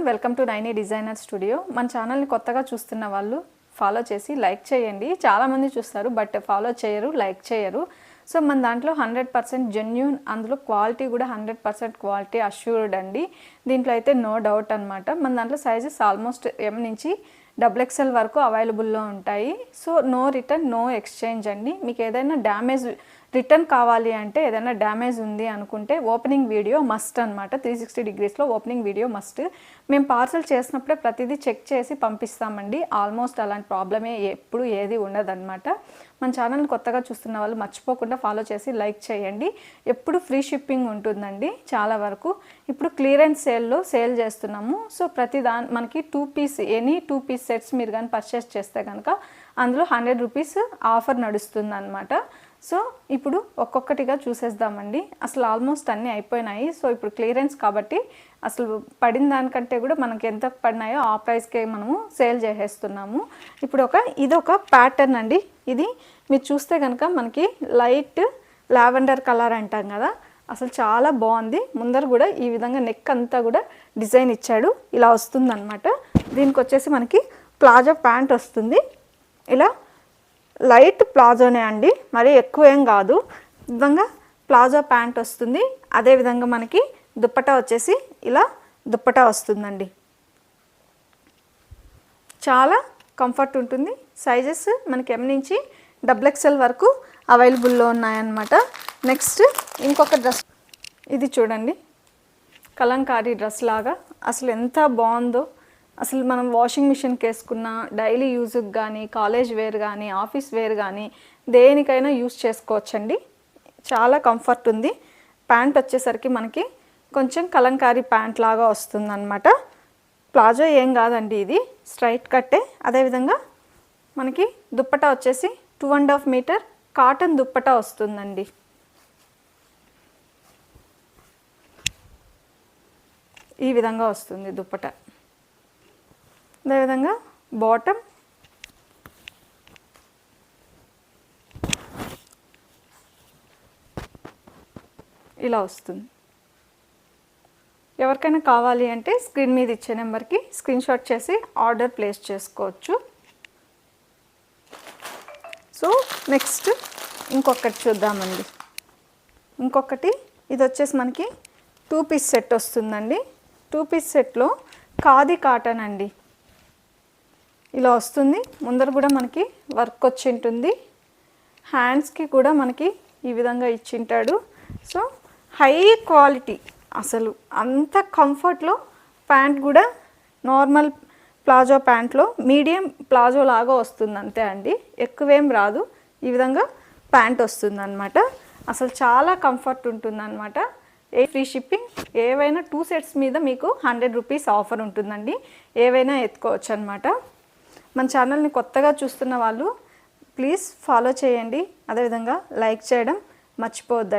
Welcome to Naini designer studio. మన ఛానల్ని కొత్తగా చూస్తున్న వాళ్ళు ఫాలో చేసి లైక్ చేయండి. చాలామంది చూస్తారు బట్ ఫాలో చేయరు, లైక్ చేయరు. సో మన దాంట్లో 100% జెన్యూన్, అందులో క్వాలిటీ కూడా 100% క్వాలిటీ అష్యూర్డ్ అండి. దీంట్లో అయితే నో డౌట్ అనమాట. మన దాంట్లో సైజెస్ ఆల్మోస్ట్ M నుంచి XXL వరకు అవైలబుల్లో ఉంటాయి. So no return, no exchange అండి. మీకు ఏదైనా డ్యామేజ్ రిటర్న్ కావాలి అంటే, ఏదైనా డ్యామేజ్ ఉంది అనుకుంటే ఓపెనింగ్ వీడియో మస్ట్ అనమాట. 360 degreesలో ఓపెనింగ్ వీడియో మస్ట్. మేము పార్సల్ చేసినప్పుడే ప్రతిదీ చెక్ చేసి పంపిస్తామండి. ఆల్మోస్ట్ అలాంటి ప్రాబ్లమే ఎప్పుడు ఏది ఉండదన్నమాట. మన ఛానల్ని కొత్తగా చూస్తున్న వాళ్ళు మర్చిపోకుండా ఫాలో చేసి లైక్ చేయండి. ఎప్పుడు ఫ్రీ షిప్పింగ్ ఉంటుందండి చాలా వరకు. ఇప్పుడు క్లియరెన్స్ సేల్లో సేల్ చేస్తున్నాము. సో ప్రతి మనకి 2 పీస్ ఎనీ 2 పీస్ సెట్స్ మీరు కానీ పర్చేస్ చేస్తే కనుక అందులో 100 రూపీస్ ఆఫర్ నడుస్తుంది అనమాట. సో ఇప్పుడు ఒక్కొక్కటిగా చూసేద్దామండి. అసలు ఆల్మోస్ట్ అన్నీ అయిపోయినాయి. సో ఇప్పుడు క్లియరెన్స్ కాబట్టి అసలు పడిన దానికంటే కూడా మనకి ఎంత పడినాయో ఆ ప్రైస్కే మనము సేల్ చేసేస్తున్నాము. ఇప్పుడు ఇది ఒక ప్యాటర్న్ అండి. ఇది మీరు చూస్తే కనుక మనకి లైట్ లావెండర్ కలర్ అంటాం కదా, అసలు చాలా బాగుంది. ముందర కూడా ఈ విధంగా నెక్ అంతా కూడా డిజైన్ ఇచ్చాడు. ఇలా వస్తుందన్నమాట. దీనికి వచ్చేసి మనకి ప్లాజో ప్యాంట్ వస్తుంది. ఇలా లైట్ ప్లాజోనే అండి, మరి ఎక్కువ ఏం కాదు. ఈ విధంగా ప్లాజో ప్యాంట్ వస్తుంది. అదేవిధంగా మనకి దుప్పటా వచ్చేసి ఇలా దుప్పటా వస్తుందండి. చాలా కంఫర్ట్ ఉంటుంది. సైజెస్ మనకి M నుంచి XXL వరకు అవైలబుల్లో ఉన్నాయన్నమాట. నెక్స్ట్ ఇంకొక డ్రెస్, ఇది చూడండి, కలంకారీ డ్రెస్ లాగా అసలు ఎంత బాగుందో. అసలు మనం వాషింగ్ మిషన్కి వేసుకున్న డైలీ యూజ్కి కానీ, కాలేజ్ వేర్ కానీ, ఆఫీస్ వేర్ కానీ దేనికైనా యూజ్ చేసుకోవచ్చండి. చాలా కంఫర్ట్ ఉంది. ప్యాంట్ వచ్చేసరికి మనకి కొంచెం కలంకారీ ప్యాంట్ లాగా వస్తుందన్నమాట. ప్లాజో ఏం కాదండి, ఇది స్ట్రైట్ కట్టే. అదేవిధంగా మనకి దుప్పటా వచ్చేసి 2.5 మీటర్ కాటన్ దుప్పటా వస్తుందండి. ఈ విధంగా వస్తుంది దుప్పటా. అదేవిధంగా బాటమ్ ఇలా వస్తుంది. ఎవరికైనా కావాలి అంటే స్క్రీన్ మీద ఇచ్చే నెంబర్కి స్క్రీన్ షాట్ చేసి ఆర్డర్ ప్లేస్ చేసుకోవచ్చు. సో నెక్స్ట్ ఇంకొకటి చూద్దామండి. ఇంకొకటి ఇది వచ్చేసి మనకి 2 పీస్ సెట్ వస్తుందండి. 2 పీస్ సెట్లో ఖాదీ కాటన్ అండి. ఇలా వస్తుంది. ముందర కూడా మనకి వర్క్ వచ్చి ఉంటుంది. హ్యాండ్స్కి కూడా మనకి ఈ విధంగా ఇచ్చింటాడు. సో హై క్వాలిటీ, అసలు అంత కంఫర్ట్లో. ప్యాంట్ కూడా నార్మల్ ప్లాజో ప్యాంట్లో మీడియం ప్లాజో లాగా వస్తుంది అంతే అండి, ఎక్కువేం రాదు. ఈ విధంగా ప్యాంట్ వస్తుంది అనమాట. అసలు చాలా కంఫర్ట్ ఉంటుందన్నమాట. Free shipping. ఏవైనా 2 సెట్స్ మీద మీకు 100 రూపీస్ ఆఫర్ ఉంటుందండి. ఏవైనా ఎత్తుకోవచ్చు అనమాట. మన ఛానల్ని కొత్తగా చూస్తున్న వాళ్ళు ప్లీజ్ ఫాలో చేయండి. అదేవిధంగా లైక్ చేయడం మర్చిపోవద్దండి.